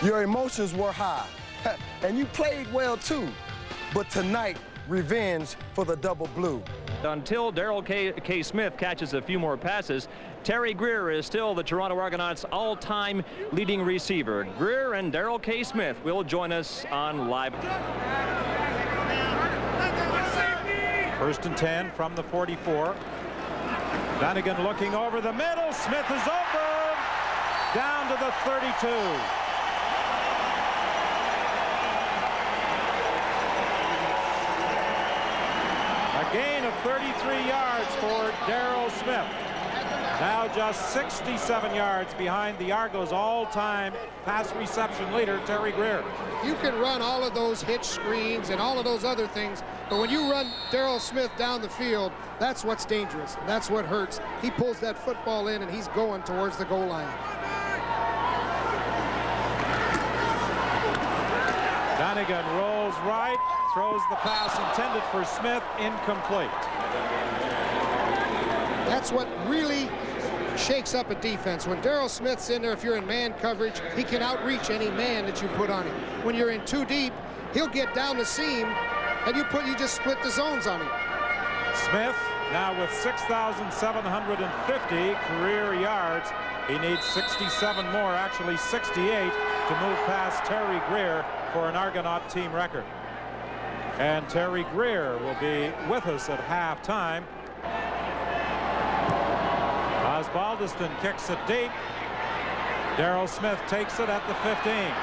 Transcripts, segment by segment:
Your emotions were high, and you played well too. But tonight, revenge for the double blue. Until Darrell K. Smith catches a few more passes, Terry Greer is still the Toronto Argonauts' all-time leading receiver. Greer and Darrell K. Smith will join us on Live. 1st and 10 from the 44. Dunnigan looking over the middle. Smith is open. Down to the 32. A gain of 33 yards for Darrell Smith. Now just 67 yards behind the Argos' all-time pass reception leader, Terry Greer. You can run all of those hitch screens and all of those other things, but when you run Darrell Smith down the field, that's what's dangerous. That's what hurts. He pulls that football in, and he's going towards the goal line. Dunnigan rolls right, throws the pass intended for Smith, incomplete. That's what really shakes up a defense. When Darrell Smith's in there, if you're in man coverage, he can outreach any man that you put on him. When you're in too deep, he'll get down the seam, and you just split the zones on him. Smith now with 6,750 career yards. He needs 67 more, actually 68, to move past Terry Greer for an Argonaut team record. And Terry Greer will be with us at halftime. Osbaldiston kicks it deep. Darrell Smith takes it at the 15.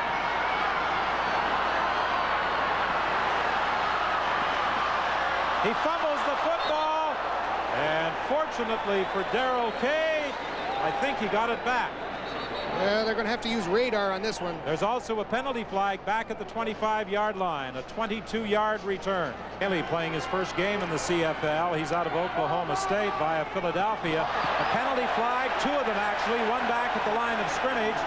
He fumbles the football, and fortunately for Darrell K, I think he got it back. Yeah, they're going to have to use radar on this one. There's also a penalty flag back at the 25-yard line, a 22-yard return. Haley playing his first game in the CFL. He's out of Oklahoma State via Philadelphia. A penalty flag, 2 of them actually, one back at the line of scrimmage,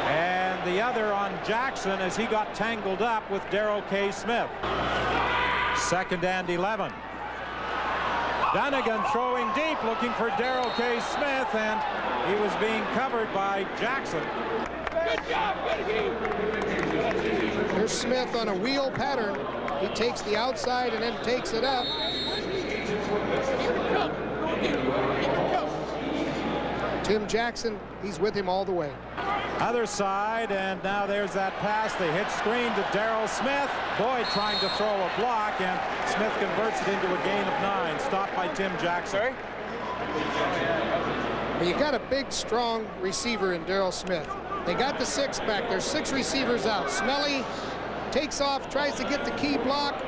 and the other on Jackson as he got tangled up with Darrell K. Smith. 2nd and 11. Dunnigan throwing deep, looking for Darrell K. Smith, and he was being covered by Jackson. Good job, Here's Smith on a wheel pattern. He takes the outside and then takes it up. Tim Jackson, he's with him all the way. Other side, and now there's that pass. They hit screen to Darrell Smith. Boyd trying to throw a block, and Smith converts it into a gain of 9. Stopped by Tim Jackson. Well, you got a big, strong receiver in Darrell Smith. They got the 6 back. There's 6 receivers out. Smelly takes off, tries to get the key block.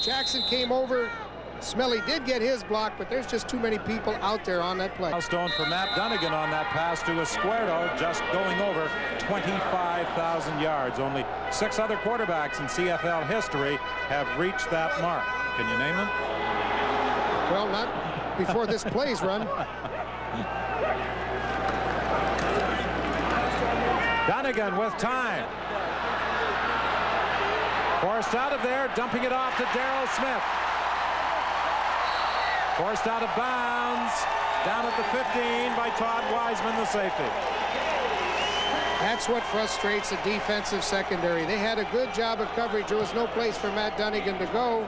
Jackson came over. Smelly did get his block, but there's just too many people out there on that play. Milestone for Matt Dunnigan on that pass to Esquerdo, just going over 25,000 yards. Only 6 other quarterbacks in CFL history have reached that mark. Can you name them? Well, not before this play's run. Dunnigan with time. Forced out of there, dumping it off to Darrell Smith. Forced out of bounds, down at the 15 by Todd Wiseman, the safety. That's what frustrates the defensive secondary. They had a good job of coverage. There was no place for Matt Dunnigan to go,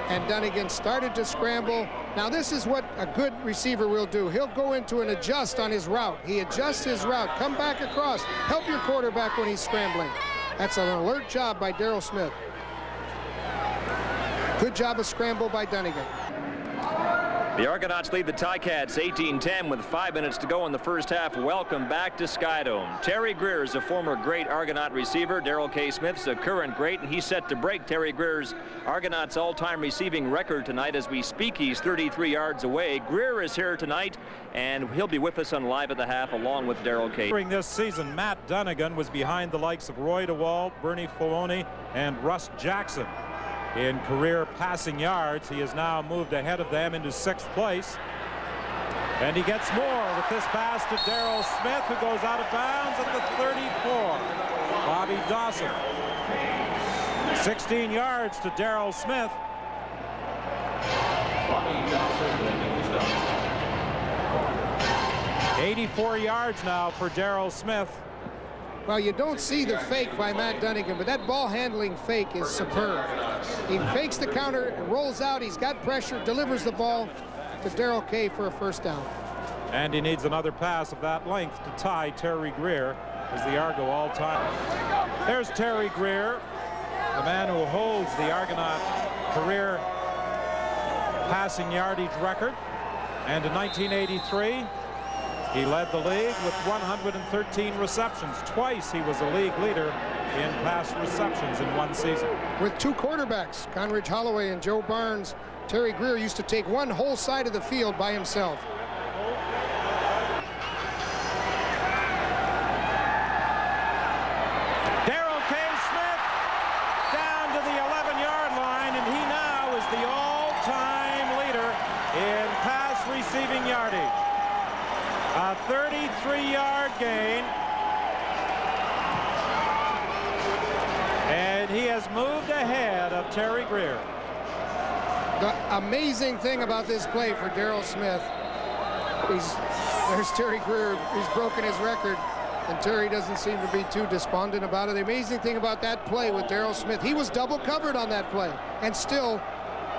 and Dunnigan started to scramble. Now this is what a good receiver will do. He'll go into an adjust on his route. He adjusts his route, come back across, help your quarterback when he's scrambling. That's an alert job by Darrell Smith. Good job of scramble by Dunnigan. The Argonauts lead the Ticats 18-10 with 5 minutes to go in the first half. Welcome back to Skydome. Terry Greer is a former great Argonaut receiver. Darrell K. Smith's a current great, and he's set to break Terry Greer's Argonauts all-time receiving record tonight. As we speak, he's 33 yards away. Greer is here tonight, and he'll be with us on Live at the Half along with Darrell K. During this season, Matt Dunnigan was behind the likes of Roy DeWalt, Bernie Filoni, and Russ Jackson. In career passing yards, he has now moved ahead of them into 6th place. And he gets more with this pass to Darrell Smith, who goes out of bounds at the 34. Bobby Dawson. 16 yards to Darrell Smith. 84 yards now for Darrell Smith. Well, you don't see the fake by Matt Dunnigan, but that ball handling fake is superb. He fakes the counter and rolls out. He's got pressure, delivers the ball to Darrell Kay for a first down. And he needs another pass of that length to tie Terry Greer as the Argo all-time. There's Terry Greer, the man who holds the Argonaut career passing yardage record. And in 1983, he led the league with 113 receptions. Twice he was a league leader in pass receptions in one season. With two quarterbacks, Conridge Holloway and Joe Barnes, Terry Greer used to take one whole side of the field by himself. Darrell Kay Smith down to the 11-yard line, and he now is the all-time leader in pass receiving yardage. A 33-yard gain. And he has moved ahead of Terry Greer. The amazing thing about this play for Darrell Smith, there's Terry Greer. He's broken his record, and Terry doesn't seem to be too despondent about it. The amazing thing about that play with Darrell Smith, he was double covered on that play and still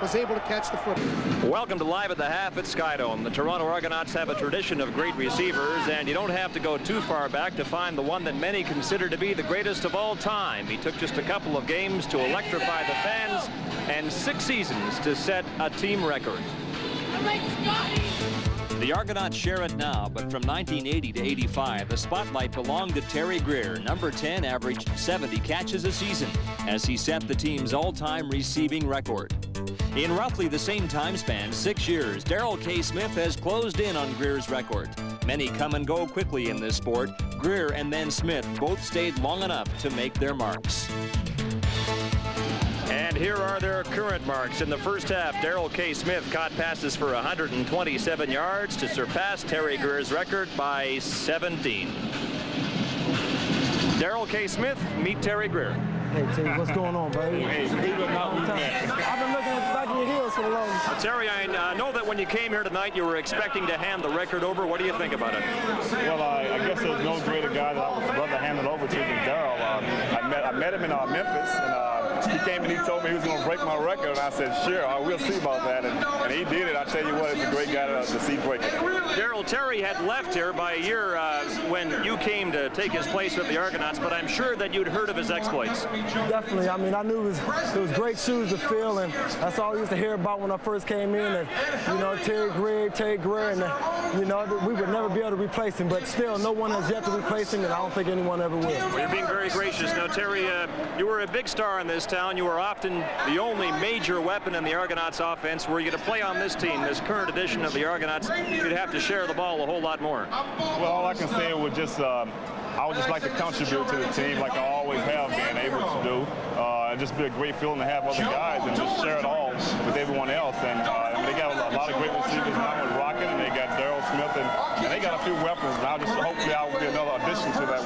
was able to catch the football. Welcome to Live at the Half at Skydome. The Toronto Argonauts have a tradition of great receivers, and you don't have to go too far back to find the one that many consider to be the greatest of all time. He took just a couple of games to electrify the fans and 6 seasons to set a team record. The Argonauts share it now, but from 1980 to 85, the spotlight belonged to Terry Greer. Number 10 averaged 70 catches a season as he set the team's all-time receiving record. In roughly the same time span, 6 years, Darrell Kay Smith has closed in on Greer's record. Many come and go quickly in this sport. Greer and then Smith both stayed long enough to make their marks. And here are their current marks. In the first half, Darrell Kay Smith caught passes for 127 yards to surpass Terry Greer's record by 17. Darrell Kay Smith, meet Terry Greer. Hey, T, what's going on, baby? Hey, believe it or not, we met. I've been looking at the back of your heels for the longest. Terry, I know that when you came here tonight, you were expecting to hand the record over. What do you think about it? Well, I guess there's no greater guy that I would rather hand it over to than Darrell. I met him in Memphis, and he came and he told me he was going to break my record, and I said, sure, we'll see about that. And he did it. I tell you what, it's a great guy to see break it. Darrell, Terry had left here by a year when you came to take his place with the Argonauts, but I'm sure that you'd heard of his exploits. Definitely. I mean, I knew it was great shoes to fill, and that's all I used to hear about when I first came in. And, you know, Terry Greer, and, you know, we would never be able to replace him, but still, no one has yet to replace him, and I don't think anyone ever will. Well, you're being very gracious. Now, Terry, you were a big star in this town. You were often the only major weapon in the Argonauts offense. Were you to play on this team, this current edition of the Argonauts, you'd have to share the ball a whole lot more. Well, all I can say would just, I would just like to contribute to the team like I always have been able to do. It'd just be a great feeling to have other guys and just share it all with everyone else. And I mean, they got a lot of great receivers now with Rocket, and they got Darrell Smith, and they got a few weapons. And hopefully I will be another addition to that.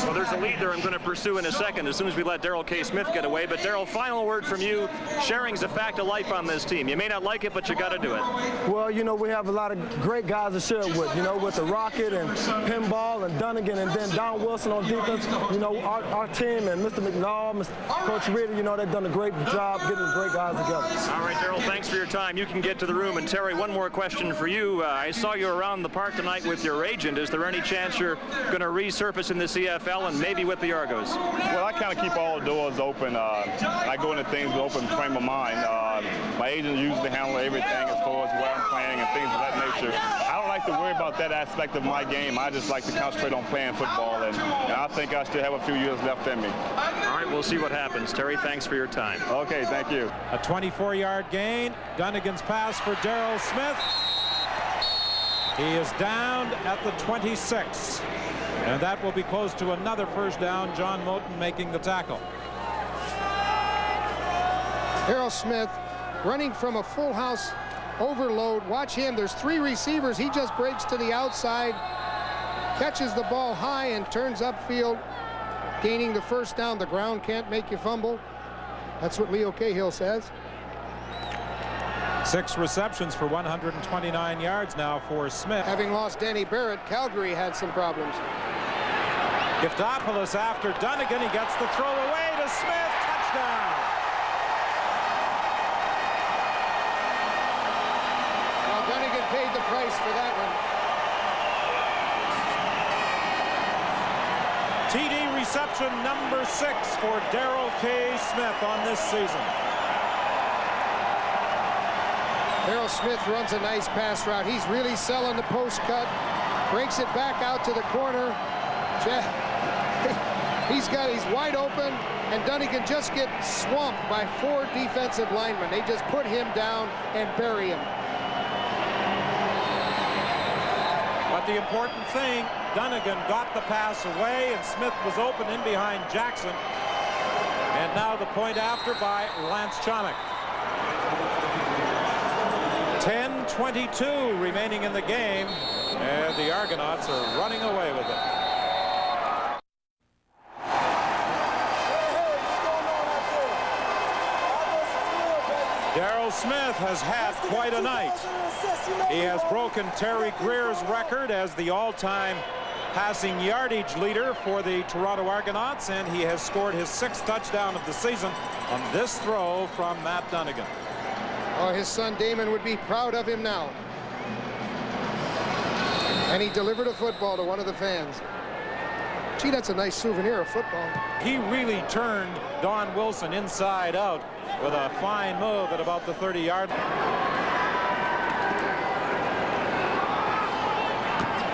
Well, there's a lead there I'm going to pursue in a second as soon as we let Darrell Kay Smith get away. But Darrell, final word from you. Sharing's a fact of life on this team. You may not like it, but you got to do it. Well, you know, we have a lot of great guys to share it with, you know, with the Rocket and Pinball and Dunnigan and then Don Wilson on defense. You know, our team and Mr. McNall, Coach Reeder, you know, they've done a great job getting great guys together. All right, Darrell, thanks for your time. You can get to the room. And Terry, one more question for you. I saw you around the park tonight with your agent. Is there any chance you're going to resurface in the CFL and maybe with the Argos? Well, I kind of keep all the doors open. I go into things with open frame of mind. My agent usually handles everything as far as where I'm playing and things of that nature. I don't like to worry about that aspect of my game. I just like to concentrate on playing football, and I think I still have a few years left in me. All right, we'll see what happens. Terry, thanks for your time. Okay, thank you. A 24-yard gain. Dunnigan's pass for Darrell Smith. He is down at the 26. And that will be close to another first down. John Moten making the tackle. Darrell Smith running from a full house overload. Watch him. There's 3 receivers. He just breaks to the outside, catches the ball high, and turns upfield, gaining the first down. The ground can't make you fumble. That's what Leo Cahill says. 6 receptions for 129 yards now for Smith. Having lost Danny Barrett, Calgary had some problems. Giftopoulos after Dunnigan. He gets the throw away to Smith. Touchdown. Well, Dunnigan paid the price for that one. TD reception number 6 for Darrell K. Smith on this season. Darrell Smith runs a nice pass route. He's really selling the post cut. Breaks it back out to the corner. He's wide open, and Dunnigan just gets swamped by 4 defensive linemen. They just put him down and bury him. But the important thing, Dunnigan got the pass away, and Smith was open in behind Jackson. And now the point after by Lance Chomick. 10:22 remaining in the game, and the Argonauts are running away with it. Darrell Smith has had quite a night. He has broken Terry Greer's record as the all-time passing yardage leader for the Toronto Argonauts, and he has scored his 6th touchdown of the season on this throw from Matt Dunnigan. Oh, his son Damon would be proud of him now. And he delivered a football to one of the fans. Gee, that's a nice souvenir of football. He really turned Don Wilson inside out with a fine move at about the 30-yard line.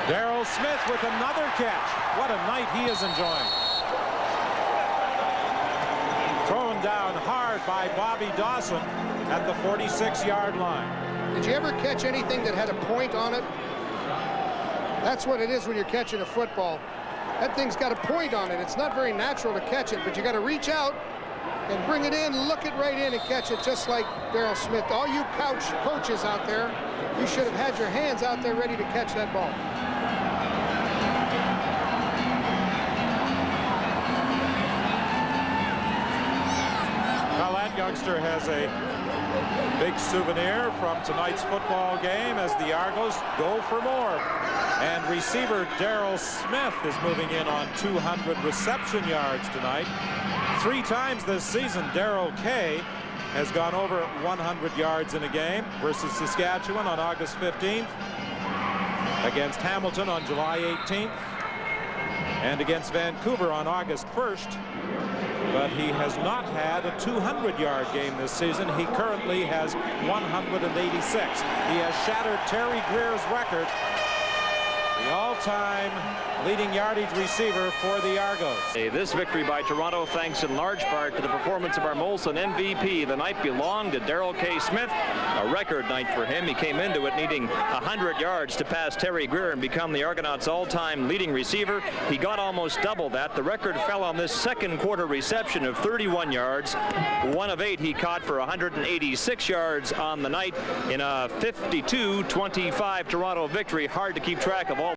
Darrell Smith with another catch. What a night he is enjoying. Thrown down hard by Bobby Dawson at the 46-yard line. Did you ever catch anything that had a point on it? That's what it is when you're catching a football. That thing's got a point on it. It's not very natural to catch it, but you got to reach out and bring it in, look it right in, and catch it just like Darrell Smith. All you coaches out there, you should have had your hands out there ready to catch that ball. Well, that youngster has a big souvenir from tonight's football game as the Argos go for more. And receiver Darrell Smith is moving in on 200 reception yards tonight. 3 times this season, Darrell K. has gone over 100 yards in a game versus Saskatchewan on August 15th, against Hamilton on July 18th, and against Vancouver on August 1st. But he has not had a 200-yard game this season. He currently has 186. He has shattered Terry Greer's record, the all-time leading yardage receiver for the Argos. This victory by Toronto thanks in large part to the performance of our Molson MVP. The night belonged to Darrell K. Smith, a record night for him. He came into it needing 100 yards to pass Terry Greer and become the Argonauts' all-time leading receiver. He got almost double that. The record fell on this second quarter reception of 31 yards. 1 of 8 he caught for 186 yards on the night in a 52-25 Toronto victory. Hard to keep track of all